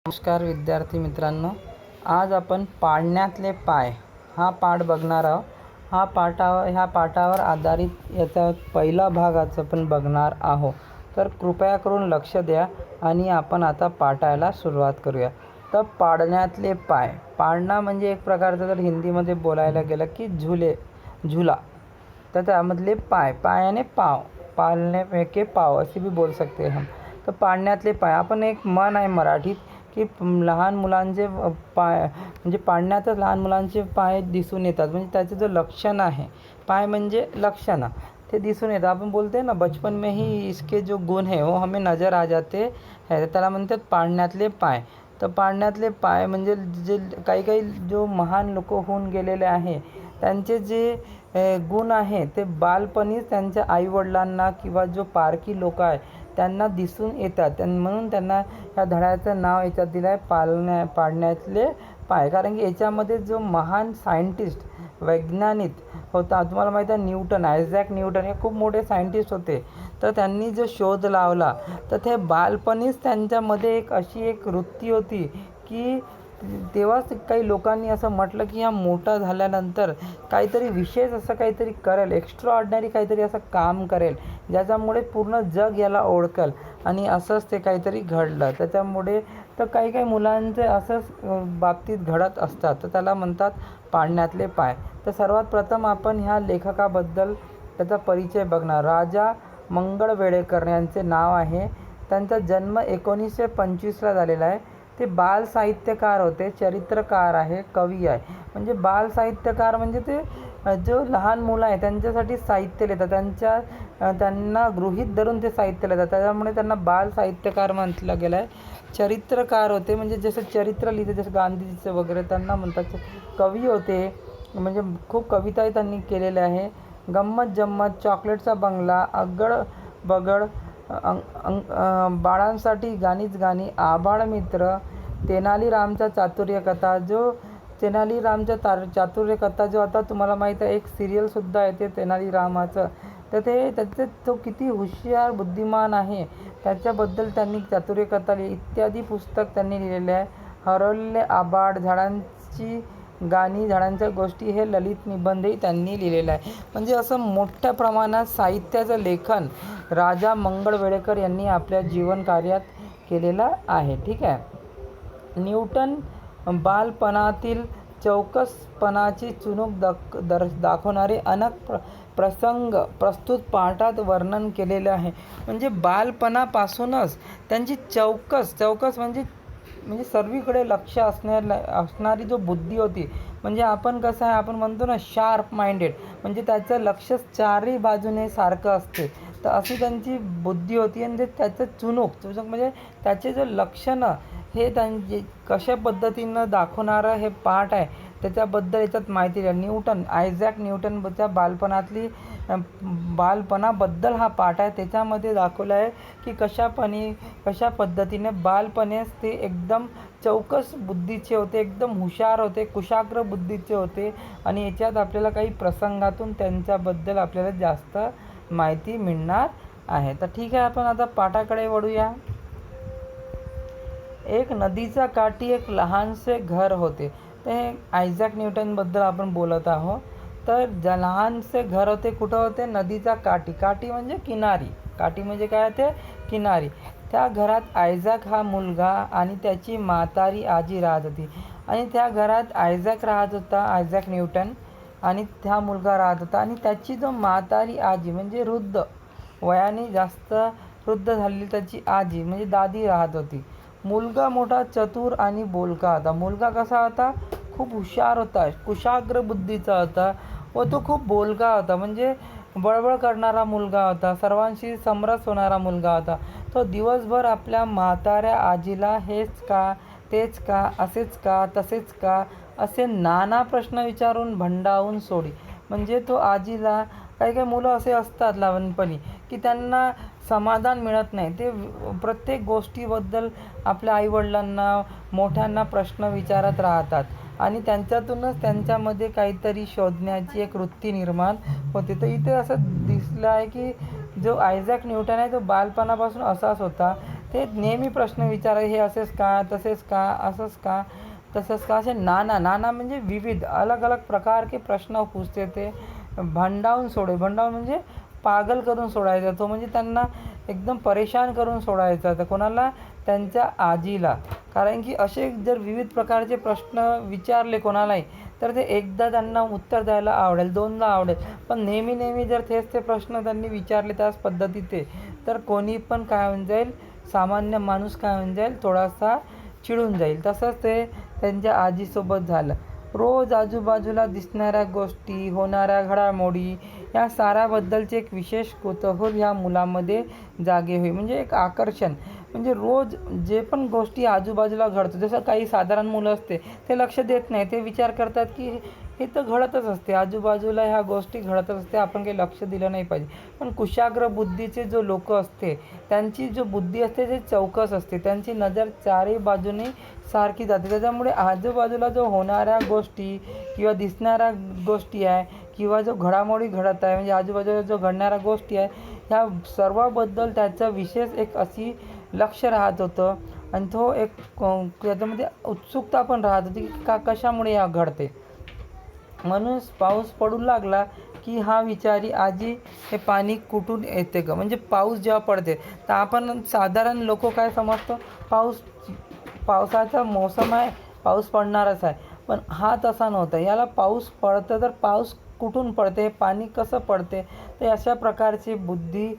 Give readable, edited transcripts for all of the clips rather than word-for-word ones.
नमस्कार विद्यार्थी मित्रांनो, आज आपण पाळण्यातले पाय हा पाठ बघणार आहोत. ह्या पाठावर आधारित याचा पहिला भागाचं आपण बघणार आहोत. तर कृपया करून लक्ष द्या आणि आपण आता पाठायला सुरुवात करूया. तर पाळण्यातले पाय, पाळणा म्हणजे एक प्रकारचं जर हिंदीमध्ये बोलायला गेलं की झुला. तर त्यामधले पाय, पायाने पाव, पालने के पाव असे भी बोल सकते हम. तर पाळण्यातले पाय, आपण एक म्हण आहे मराठीत की लहान मुलांचे पाय म्हणजे पाळण्यातच लहान मुलांचे पाय दिसून येतात. म्हणजे त्याचं जो लक्षण आहे, पाय म्हणजे लक्षण, ते दिसून येतं. आपण बोलते ना, बचपन में ही इसके जो गुण है वो हमें नज़र आ जाते है, त्याला म्हणतात पाळण्यातले पाय. तर पाळण्यातले पाय म्हणजे जे काही जो महान लोक होऊन गेलेले आहे, त्यांचे जे गुण आहे ते बालपणीच त्यांच्या आईवडिलांना किंवा जो पारखी लोक आहे त्यांना दिसून येतात. म्हणून त्यांना ह्या धड्याचं नाव याच्यात दिलं आहे पाळण्यातले पाय. कारण की याच्यामध्ये जो महान सायंटिस्ट, वैज्ञानिक होता, तुम्हाला माहीत आहे न्यूटन, आयझॅक न्यूटन हे खूप मोठे सायंटिस्ट होते. तर त्यांनी जो शोध लावला, तर ते बालपणीच त्यांच्यामध्ये एक अशी एक वृत्ती होती की तेव्हाच काही लोकांनी असं म्हटलं की हा मोठा झाल्यानंतर काहीतरी विशेष असं काहीतरी करेल, एक्स्ट्रा ऑर्डिनरी काहीतरी असं काम करेल ज्याच्यामुळे पूर्ण जग याला ओळखेल. आणि असंच ते काहीतरी घडलं. त्याच्यामुळे तर काही मुलांचे असंच बाबतीत घडत असतात. तर त्याला म्हणतात पाळण्यातले पाय. तर सर्वात प्रथम आपण ह्या लेखकाबद्दल त्याचा परिचय बघणार. राजा मंगळवेढेकर यांचे नाव आहे. त्यांचा जन्म 1925ला झालेला आहे. ते बाल साहित्यकार होते, चरित्रकार आहे, कवी आहे. म्हणजे बाल साहित्यकार म्हणजे ते जो लहान मुलं आहे त्यांच्यासाठी साहित्य लिहितात, त्यांना गृहीत धरून ते साहित्य लिहितात, त्याच्यामुळे त्यांना बाल साहित्यकार म्हटलं गेलं आहे. चरित्रकार होते, म्हणजे जसं चरित्र लिहिते जसं गांधीजीचं वगैरे, त्यांना म्हणतात. कवी होते, म्हणजे खूप कविताही त्यांनी केलेल्या आहे. गंमत जम्मत, चॉकलेटचा बंगला, अगड बगड, बाळांसाठी गाणीच गाणी, आभाळ मित्र, तेनालीरामचा चातुर्यकथा. जो तेनालीरामचा चातुर्यकथा जो आता तुम्हाला माहीत आहे, एक सिरियलसुद्धा आहे ते तेनालीरामाचं. तर त्याचे तो किती हुशार बुद्धिमान आहे त्याच्याबद्दल त्यांनी चातुर्यकथा इत्यादी पुस्तक त्यांनी लिहिलेले आहे. हरवलेले आभाळ, झाडांची गाणी, झाडांच्या गोष्टी हे ललित निबंधही त्यांनी लिहिलेलं आहे. म्हणजे असं मोठ्या प्रमाणात साहित्याचं लेखन राजा मंगळवेढेकर यांनी आपल्या जीवन कार्यात केलेलं आहे. ठीक आहे. न्यूटन बालपणातील चौकसपणाची चुणूक दाखवणारे अनेक प्रसंग प्रस्तुत पाठात वर्णन केलेले आहे. म्हणजे बालपणापासूनच त्यांची चौकस म्हणजे सर्वीकडे लक्ष असणारी जो बुद्धी होती. म्हणजे आपण कसं आहे, आपण म्हणतो ना शार्प माइंडेड, म्हणजे त्याचं लक्ष चारही बाजूने सारखं असते. तर अशी त्यांची बुद्धी होती. आणि त्याचं चुणूक म्हणजे त्याचे जे लक्षणं हे त्यांचे कशा पद्धतीनं दाखवणारं हे पाठ आहे, त्याच्याबद्दल याच्यात माहिती आहे. न्यूटन, आयझॅक न्यूटनच्या बालपणाबद्दल हा पाठ आहे. त्याच्यामध्ये दाखवलं आहे की कशा पद्धतीने बालपणेच ते एकदम चौकस बुद्धीचे होते, एकदम हुशार होते, कुशाग्र बुद्धीचे होते. आणि याच्यात आपल्याला काही प्रसंगातून त्यांच्याबद्दल आपल्याला जास्त माहिती मिळणार आहे. तर ठीक आहे, आपण आता पाठाकडे वळूया. एक नदीच्या काठी एक लहानसे घर होते. ते आयझॅक न्यूटनबद्दल आपण बोलत आहोत. तर लहानसे घर होते, कुठं होते? नदीच्या काठी म्हणजे किनारी. काठी म्हणजे काय ते? किनारी. त्या घरात आयझॅक हा मुलगा आणि त्याची म्हातारी आजी राहत होती. आणि त्या घरात आयझॅक राहत होता, आयझॅक न्यूटन, आणि हा मुलगा राहत होता. आणि त्याची जो म्हातारी आजी म्हणजे वृद्ध, वयाने जास्त वृद्ध झालेली त्याची आजी म्हणजे दादी राहत होती. मुलगा मोठा, चतुर आणि बोलका होता. मुलगा कसा होता? खूप हुशार होता, कुशाग्र बुद्धीचा होता, व तो खूप बोलका होता. म्हणजे बळबळ करणारा मुलगा होता, सर्वांशी समरस होणारा मुलगा होता. तो दिवसभर आपल्या म्हाताऱ्या आजीला हेच का, तेच का, असेच का, तसेच का असे नाना प्रश्न विचारून भंडावून सोडी. म्हणजे तो आजीला, काही मुलं असे असतात लहानपणी की त्यांना समाधान मिळत नाही. ते प्रत्येक गोष्टीबद्दल आपल्या आईवडिलांना, मोठ्यांना प्रश्न विचारत राहतात. आणि त्यांच्यातूनच त्यांच्यामध्ये काहीतरी शोधण्याची एक वृत्ती निर्माण होते. तर इथे असं दिसलं आहे की जो आयझॅक न्यूटन आहे तो बालपणापासून असाच होता. ते नेहमी प्रश्न विचारायचे, हे असेच का, तसेच का, असंच का, तसंच का, असे नाना म्हणजे विविध अलग अलग प्रकार के प्रश्न पूछते थे. भंडावून म्हणजे पागल करून सोडायचा तो, म्हणजे त्यांना एकदम परेशान करून सोडायचा. तर कोणाला? त्यांच्या आजीला. कारण की असे जर विविध प्रकारचे प्रश्न विचारले कोणालाही, तर ते एकदा त्यांना उत्तर द्यायला आवडेल, दोनदा आवडेल, पण नेहमी जर तेच ते प्रश्न त्यांनी विचारले त्याच पद्धतीचे, तर कोणी पण काय होऊन जाईल, सामान्य माणूस काय होऊन जाईल, थोडासा चिडून जाईल. तसंच ते त्यांच्या आजीसोबत झालं. रोज आजूबाजूला दिसणाऱ्या गोष्टी, होणाऱ्या घडामोडी या साऱ्याबद्दलचे एक विशेष कुतूहल ह्या मुलामध्ये जागे होईल. म्हणजे एक आकर्षण, म्हणजे रोज जे पण गोष्टी आजूबाजूला घडतो, जसं काही साधारण मुलं असते ते लक्ष देत नाही, ते विचार करतात की हे तर घडतच असते, आजूबाजूला ह्या गोष्टी घडतच असते, आपण काही लक्ष दिलं नाही पाहिजे. पण कुशाग्र बुद्धीचे जो लोक असते, त्यांची जो बुद्धी असते ते चौकस असते, त्यांची नजर चारही बाजूने सारखी जाते. त्याच्यामुळे आजूबाजूला जो होणाऱ्या गोष्टी किंवा दिसणाऱ्या गोष्टी आहे किंवा जो घडामोडी घडत आहे, म्हणजे आजूबाजूला जो घडणाऱ्या गोष्टी आहे, ह्या सर्वाबद्दल त्याचं विशेष एक अशी लक्ष राहत होतं. आणि तो एक त्याच्यामध्ये उत्सुकता पण राहत होती की कशामुळे या घडते. म्हणून पाऊस पडू लागला की हा विचारी, आजी हे पाणी कुठून येते गं? म्हणजे पाऊस जेव्हा पडते तर आपण साधारण लोक काय समजतो, पावसाचा मोसम आहे, पाऊस पडणारच आहे. पण हा तसा नव्हता. याला पाऊस पडतं तर पाऊस कुठून पडते, हे पाणी कसं पडते, ते अशा प्रकारची बुद्धी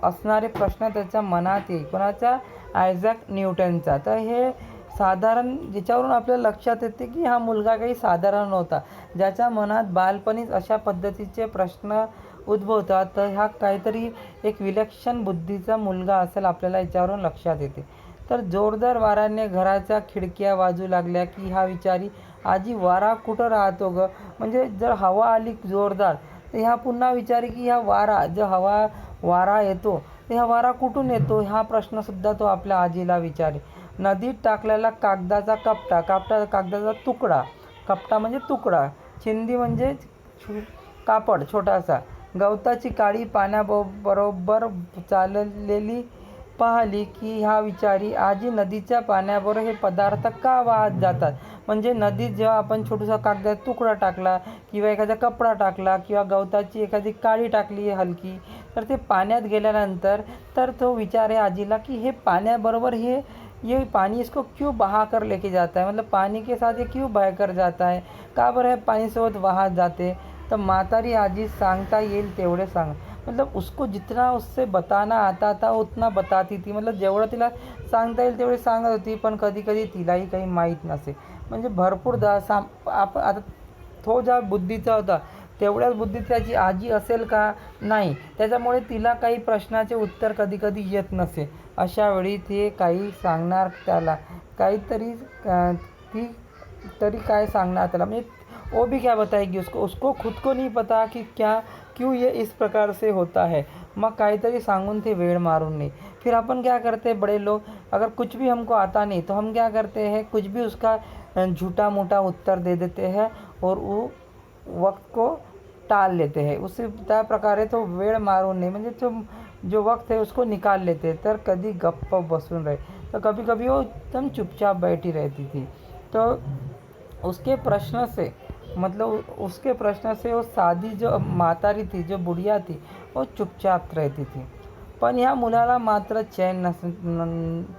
असणारे प्रश्न त्याच्या मनात येईल. कोणाच्या? आयझॅक न्यूटनचा. तर हे साधारण ज्याच्यावरून आपल्याला लक्षात येते की हा मुलगा काही साधारण नव्हता, ज्याच्या मनात बालपणीच अशा पद्धतीचे प्रश्न उद्भवतात. तर हा काहीतरी एक विलक्षण बुद्धीचा मुलगा असेल, आपल्याला याच्यावरून लक्षात येते. तर जोरदार वाऱ्याने घराच्या खिडक्या वाजू लागल्या की हा विचारी, आजी वारा कुठं राहतो गं? म्हणजे जर हवा आली जोरदार तर ह्या पुन्हा विचारी की ह्या वारा येतो तर ह्या वारा कुठून येतो, हा प्रश्नसुद्धा तो आपल्या आजीला विचारे. नदीत टाकलेला कागदाचा कागदाचा तुकडा, कपटा म्हणजे तुकडा, चिंदी म्हणजे कापड छोटासा, गवताची काडी पाण्याबरोबर चाललेली पाहिली की हा विचारी, आजी नदीच्या पाण्याबरोबर हे पदार्थ का वाहत जातात? म्हणजे नदीत जेव्हा आपण छोटासा कागदाचा तुकडा टाकला किंवा एखादा कपडा टाकला किंवा गवताची एखादी काडी टाकली हलकी, तर ते पाण्यात गेल्यानंतर तर तो विचारे आजीला की हे पाण्याबरोबर ये पानी इसको क्यों बहा कर लेके जाता है, मतलब पानी के साथ ये क्यों बह कर जाता है, का बरं है पानी सोबत वाहत जाते? तर म्हातारी आजी सांगता येईल तेवढे सांग, मतलब उसको जितना उससे बताना आता था उतना बताती थी. मतलब जेवढं तिला सांगता येईल तेवढे सांगत होती, पण कधी कधी तिलाही काही माहीत नसे. म्हणजे भरपूरदा आता तो ज्या बुद्धीचा होता तेवढ्याच बुद्धीची त्याची आजी असेल का? नाही. त्याच्यामुळे तिला काही प्रश्नाचे उत्तर कधी कधी येत नसे. अशा वेळी ते काही सांगणार त्याला, काहीतरी ती तरी काय सांगणार त्याला, म्हणजे वो भी क्या बताएगी उसको खुद को नहीं पता कि क्यों ये इस प्रकार से होता है. मग काहीतरी सांगून ते वेळ मारून नाही. फिर अपन क्या करते हैं बड़े लोग, अगर कुछ भी हमको आता नहीं तो हम क्या करते हैं, कुछ भी उसका झूठा मोटा उत्तर दे देते हैं और वो वक्त को टाल लेते हैं. उसी त्या प्रकारे तो वेळ मारून नाही, म्हणजे तो जो वक्त है उसको निकाल लेते. तर कधी गप्प बसून रहे, तो कभी कभी वो एकदम चुपचाप बैठी रहती थी. तो उसके प्रश्न से वो साधी जो मातारी थी, जो बुढ़िया थी, वो चुपचाप रहती थी. पण ह्या मुलाला मात्र चैन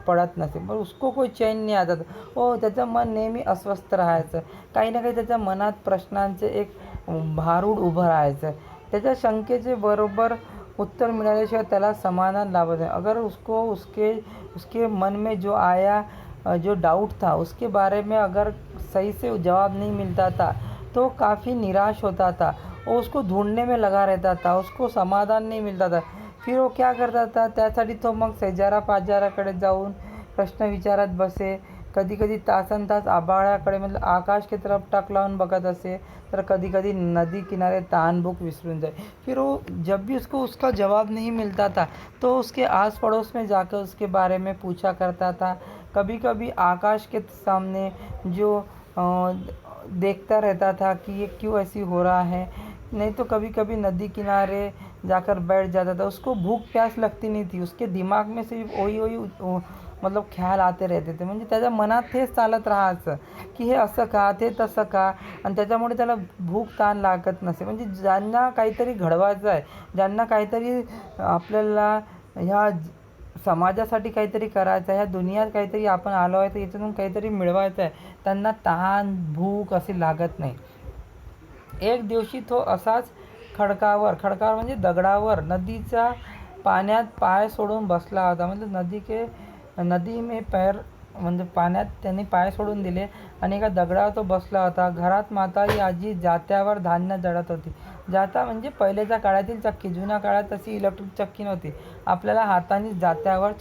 पडत नसे. पण उसको कोई चैन नाही आता. हो, त्याचं मन नेहमी अस्वस्थ राहायचं. काही ना काही त्याच्या मनात प्रश्नांचे एक भारूड उभं राहायचं. त्याच्या शंकेचे बरोबर उत्तर मिळाल्याशिवाय त्याला समाधान लाभत नाही. अगर उसको उसके मन में जो आया, जो डाउट था, उसके बारे में अगर सही से जवाब नहीं मिलता था तो काफ़ी निराश होता था. वो उसको ढूंढने में लगा रहता था, उसको समाधान नहीं मिलता था. फिर वो क्या करता था, त्यासाठी तो मग शेजारा पाजाराकडे जाऊन प्रश्न विचारत बसे. कधी कधी तासनतास आभाळाकडे, मतलब आकाश की तरफ टक लावून बघत असे, तर कधी कधी नदी किनारे तानबुक विसरून जाए. फिर वो जब भी उसको उसका जवाब नहीं मिलता था तो उसके आस पड़ोस में जाकर उसके बारे में पूछा करता था. कभी कभी आकाश के सामने जो देखता रहता था कि ये क्यों ऐसी हो रहा है. नहीं तो कभी कभी नदी किनारे जाकर बैठ जाता था। उसको भूख प्यास लगती नहीं थी, उसके दिमाग में सिर्फ वही वही मतलब ख्याल आते रहते ते, म्हणजे त्याच्या मनात तेच चालत राहायचं की हे असं का, ते तसं का, आणि त्याच्यामुळे त्याला भूक ताण लागत नसे. म्हणजे ज्यांना काहीतरी घडवायचं आहे, ज्यांना काहीतरी आपल्याला ह्या समाजासाठी काहीतरी करायचं आहे, ह्या दुनियात काहीतरी आपण आलो आहे तर याच्यातून काहीतरी मिळवायचं आहे, त्यांना तहान भूक अशी लागत नाही. एक दिवशी तो असाच खडकावर म्हणजे दगडावर नदीच्या पाण्यात पाय सोडून बसला होता. म्हणजे नदी में पैर, म्हणजे पाण्यात त्यांनी पाय सोडून दिले आणि एका दगडावर तो बसला होता. घरात म्हातारी आजी जात्यावर धान्य दळत होती. जाता म्हणजे पहिल्याच्या काळातील चक्की. जुन्या काळात तशी इलेक्ट्रिक चक्की नव्हती. आपल्याला हातानेच जात्यावर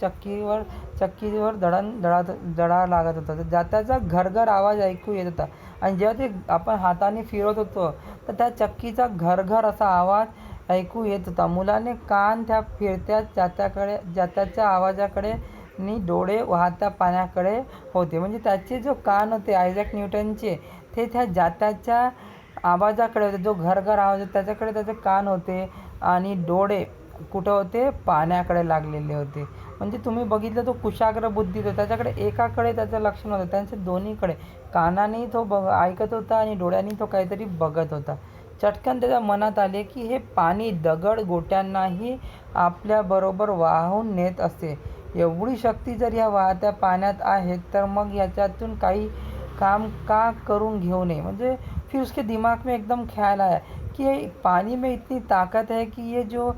चक्कीवर दळावं लागत होतं. तर जात्याचा घरघर आवाज ऐकू येत होता आणि जेव्हा ते आपण हाताने फिरवत होतो तर त्या चक्कीचा घरघर असा आवाज ऐकू येत होता. मुलाने कान त्या फिरत्या जात्याच्या आवाजाकडे आणि डोळे वाहत्या पाण्याकडे होते. म्हणजे त्याचे जो कान होते आयझॅक न्यूटनचे, ते त्या जात्याच्या आवाजाकडे होते. जो घरघर आवाज होता त्याच्याकडे त्याचे कान होते आणि डोळे कुठं होते, पाण्याकडे लागलेले होते. म्हणजे तुम्ही बघितलं तो कुशाग्र बुद्धी होता. त्याच्याकडे एकाकडे त्याचं लक्ष नव्हतं, त्यांचे दोन्हीकडे. कानाने तो ऐकत होता आणि डोळ्यांनी तो काहीतरी बघत होता. चटकन त्याच्या मनात आले की हे पाणी दगड गोट्यांनाही आपल्याबरोबर वाहून नेत असते. एवढी शक्ती जर ह्या वाहत्या पाण्यात आहे तर मग याच्यातून काही काम का करून घेऊ नये. म्हणजे फिर उसके दिमाग में एकदम ख्याल आया कि पानी में इतनी ताकत है कि ये जो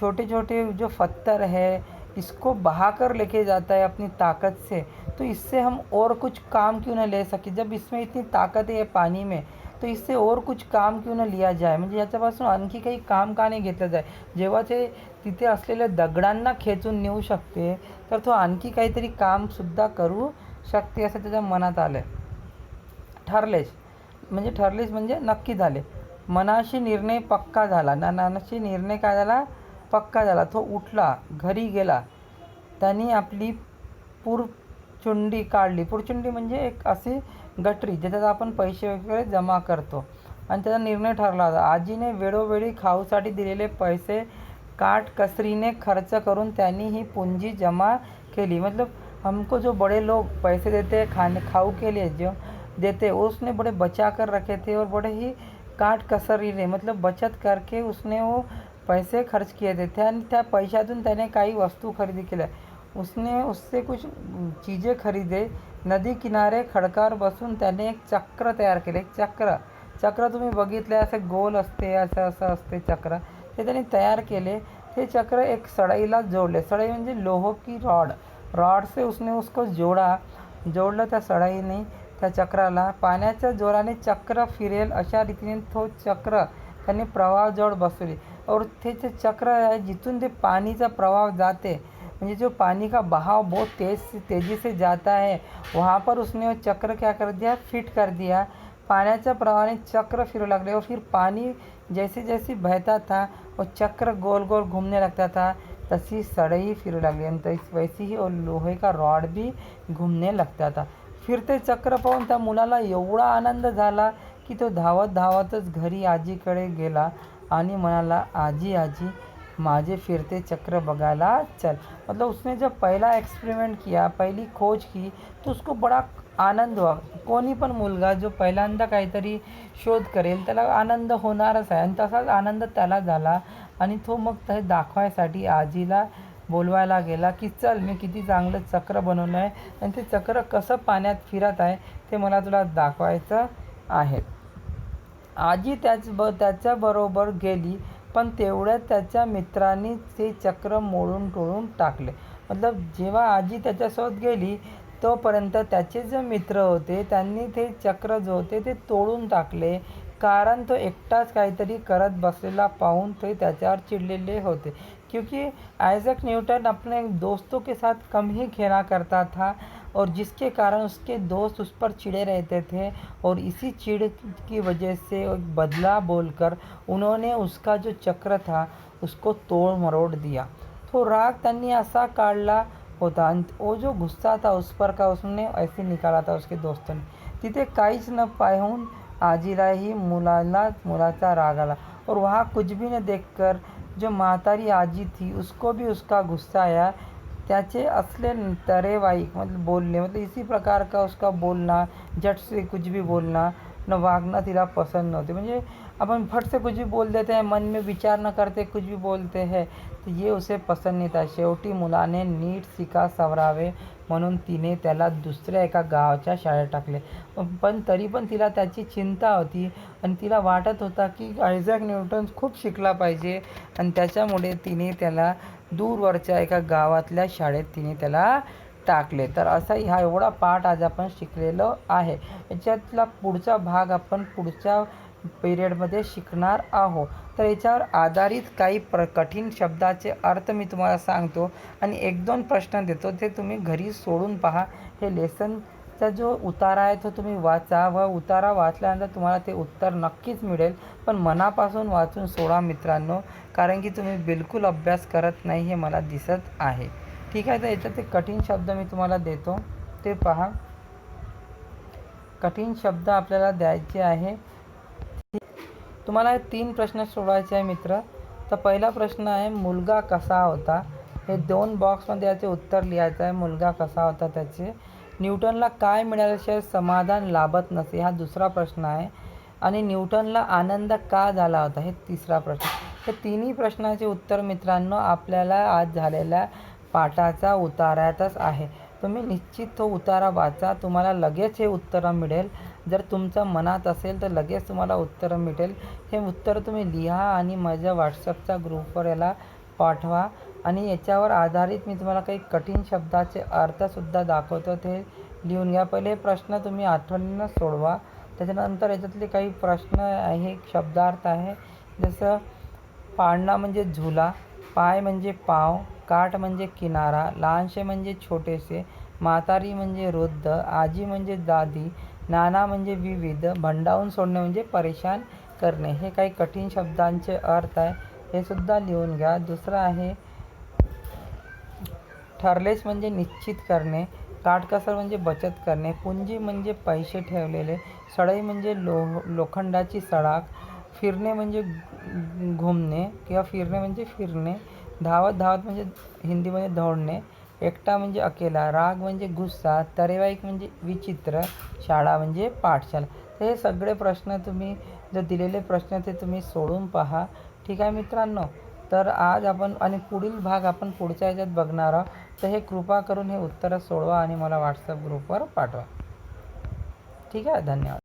छोटे छोटे जो पत्थर है इसको बहा कर लेके जाता है अपनी ताकत से, तो इससे हम और कुछ काम क्यों ना ले सके. जब इसमें इतनी ताकत है पानी में तो इससे और कुछ काम क्यों ना लिया जाए. म्हणजे याच्यापासून आणखी काही काम का नाही घेतलं जाय. जेव्हा ते तिथे असलेल्या दगडांना खेचून नेऊ शकते तर तो आणखी काहीतरी कामसुद्धा करू शकते असं त्याच्या मनात आलं. ठरलेच म्हणजे नक्की झाले. मनाशी निर्णय पक्का झाला. मनाशी निर्णय काय झाला, पक्का झाला. तो उठला, घरी गेला. त्यांनी आपली पुरचुंडी काढली. पुरचुंडी म्हणजे एक अशी गठरी ज्याच्यात आपण पैसे वगैरे जमा करतो. आणि त्याचा निर्णय ठरला होता. आजीने वेळोवेळी खाऊसाठी दिलेले पैसे काटकसरीने खर्च करून त्यांनी ही पूंजी जमा केली. मतलब हमको जो बड़े लोग पैसे देते खाऊ के लिए जो देते, उसने बड़े बचा कर रखे थे और बड़े ही काटकसरीने मतलब बचत करके उसने वो पैसे खर्च किए थे. त्या पैशातून त्याने काही वस्तू खरेदी केल्या. उससे कुछ चीज़ें खरीदे. नदी किनारे खडकावर बसून त्याने एक चक्र तयार केले. एक चक्र तुम्ही बघितले असे गोल असते, असं असते चक्र, ते त्याने तयार केले. ते चक्र एक सळईला जोडले. सळई म्हणजे लोह की रॉड से उसने उसको जोडलं त्या सळईने त्या चक्राला. पाण्याच्या जोराने चक्र फिरेल अशा रीतीने तो चक्र त्यांनी प्रवाहाजवळ बसवली. और ते चक्र आहे जिथून ते पाणीचा प्रवाह जाते, म्हणजे जो पानी का बहाव बहुत तेज़ी से जाता है, वहाँ पर उसने वो चक्र क्या कर दिया, फिट कर दिया. पाण्याच्या प्रवाहाने चक्र फिरू लागले और फिर पानी जैसे जैसे बहता था वो चक्र गोल गोल घूमने लगता था. तशी सड़ई फिरू लागली आणि वैसी ही और लोहे का रॉड भी घूमने लगता था. फिरते चक्र पाहून त्या मुलाला एवढा आनंद झाला की तो धावतच घरी आजीकडे गेला आणि म्हणाला, आजी माझे फिरते चक्र बघायला चल. मतलब उसने जब पहला एक्सपेरिमेंट किया, पहली खोज की, तो उसको बड़ा आनंद हुआ. कोणी पण मुलगा जो पहिल्यांदा काहीतरी शोध करेल त्याला आनंद होणारच आहे आणि तसाच आनंद त्याला झाला. आणि तो मग ते दाखवायसाठी आजीला बोलवायला गेला की चल, मी किती चांगलं चक्र बनवलं आहे आणि ते चक्र कसं पाण्यात फिरत आहे ते मला तुला दाखवायचं आहे. आजी त्याच्याबरोबर गेली, पण तेवढ्यात त्याच्या मित्रांनी ते चक्र मोडून तोडून टाकले. मतलब जेव्हा आजी त्याच्यासोबत गेली तोपर्यंत त्याचे जे मित्र होते त्यांनी ते चक्र जो होते ते तोडून टाकले. कारण तो एकटाच काहीतरी करत बसलेला पाहून ते त्याच्यावर चिडलेले होते. क्योंकि आइजैक न्यूटन अपने दोस्तों के साथ कम ही खेला करता था और जिसके कारण उसके दोस्त उस पर चिढ़े रहते थे और इसी चिढ़ की वजह से एक बदला बोलकर उन्होंने उसका जो चक्र था उसको तोड़ मरोड़ दिया. तो राग त्यांनी असा काढला होता आणि वो जो गुस्सा था उस पर का उसने ऐसे निकाला था उसके दोस्तों ने. तिथे काहीच न पाहून आजीलाही मुलाचा राग आला और वहाँ कुछ भी न देखकर जो म्हातारी आजी थी उसको भी उसका गुस्सा आया। त्याचे असले तरेवाइक मतलब बोलने, मतलब इसी प्रकार का उसका बोलना, झट से कुछ भी बोलना न वागना तिला पसंद नव्हते। म्हणजे अपन फट से कुछ भी बोल देते हैं, मन में विचार न करते कुछ भी बोलते हैं, तर ये उसे पसंद नाही था। शेवटी मुलाने नीट शिका सवरावे म्हणून तिने त्याला दुसऱ्या एका गावाच्या शाळेत टाकले। पण तरी पण तिला त्याची चिंता होती आणि तिला वाटत होता की आयझॅक न्यूटन खूप शिकला पाहिजे आणि त्याच्यामुळे तिने त्याला दूरवरच्या एका गावातल्या शाळेत तिने त्याला टाकले। तर असा हा एवढा पाठ आज आपण शिकलेलो आहे। याच्यातला पुढचा भाग आपण पुढच्या पिरियडमध्ये शिकणार आहोत। तर याच्यावर आधारित काही कठीण शब्दाचे अर्थ मी तुम्हाला सांगतो आणि 1-2 प्रश्न देतो, ते तुम्ही घरी सोडून पहा। हे लेसनचा जो उतारा आहे तो तुम्ही वाचा व उतारा वाचल्यानंतर तुम्हाला ते उत्तर नक्कीच मिळेल। पण मनापासून वाचून सोडा मित्रांनो, कारण की तुम्ही बिलकुल अभ्यास करत नाही हे मला दिसत आहे। ठीक आहे, तर याच्यात ते कठीण शब्द मी तुम्हाला देतो, ते पहा। कठीण शब्द आपल्याला द्यायचे आहे। तुम्हाला 3 प्रश्न सोडवायचे आहे मित्र। तर पहिला प्रश्न आहे मुलगा कसा होता। हे 2 बॉक्समध्ये याचे उत्तर लिहायचं आहे। मुलगा कसा होता त्याचे। न्यूटनला काय मिळाल्याशिवाय समाधान लाभत नसे, हा दुसरा प्रश्न आहे। आणि न्यूटनला आनंद का झाला होता, हे तिसरा प्रश्न। हे तिन्ही प्रश्नाचे उत्तर मित्रांनो आपल्याला आज झालेल्या पाठाचा उतार्यातच आहे। तुम्ही निश्चित तो उतारा वाचा, तुम्हाला लगेच हे उत्तरं मिळेल। जर तुमच्या मनात असेल तर लगेच तुम्हाला उत्तरं मिळेल। हे उत्तर तुम्ही लिहा आणि माझ्या व्हॉट्सअपच्या ग्रुपवर याला पाठवा आणि याच्यावर आधारित मी तुम्हाला काही कठीण शब्दाचे अर्थसुद्धा दाखवतो, ते लिहून घ्या। पहिले प्रश्न तुम्ही आठवणीनं सोडवा, त्याच्यानंतर याच्यातले काही प्रश्न आहे शब्दार्थ आहे। जसं पाळणा म्हणजे झुला, पाय म्हणजे पाव, काठ म्हणजे किनारा, लहानशे म्हणजे छोटेसे, म्हातारी म्हणजे वृद्ध, आजी म्हणजे दादी, नाना म्हणजे विविध, भंडावून सोडणे म्हणजे परेशान करणे। हे काही कठीण शब्दांचे अर्थ आहे, हे सुद्धा लिहून घ्या। दुसरं आहे ठरलेस म्हणजे निश्चित करणे, काटकसर म्हणजे बचत करणे, पुंजी म्हणजे पैसे ठेवलेले, सळई म्हणजे लोखंडाची सळाख, फिरणे म्हणजे घुमणे किंवा फिरणे म्हणजे फिरणे, धावत धावत म्हणजे हिंदीमध्ये दौडणे, एकटा म्हणजे अकेला, राग म्हणजे गुस्सा, तरेवाईक म्हणजे विचित्र, शाळा म्हणजे पाठशाला। तर हे सगळे प्रश्न तुम्ही जे दिलेले प्रश्न ते तुम्ही सोडून पहा। ठीक आहे मित्रांनो, तर आज आपण आणि पुढील भाग आपण पुढच्या ह्याच्यात बघणार आहोत। तर हे कृपा करून हे उत्तरं सोडवा आणि मला व्हॉट्सअप ग्रुपवर पाठवा। ठीक आहे, धन्यवाद।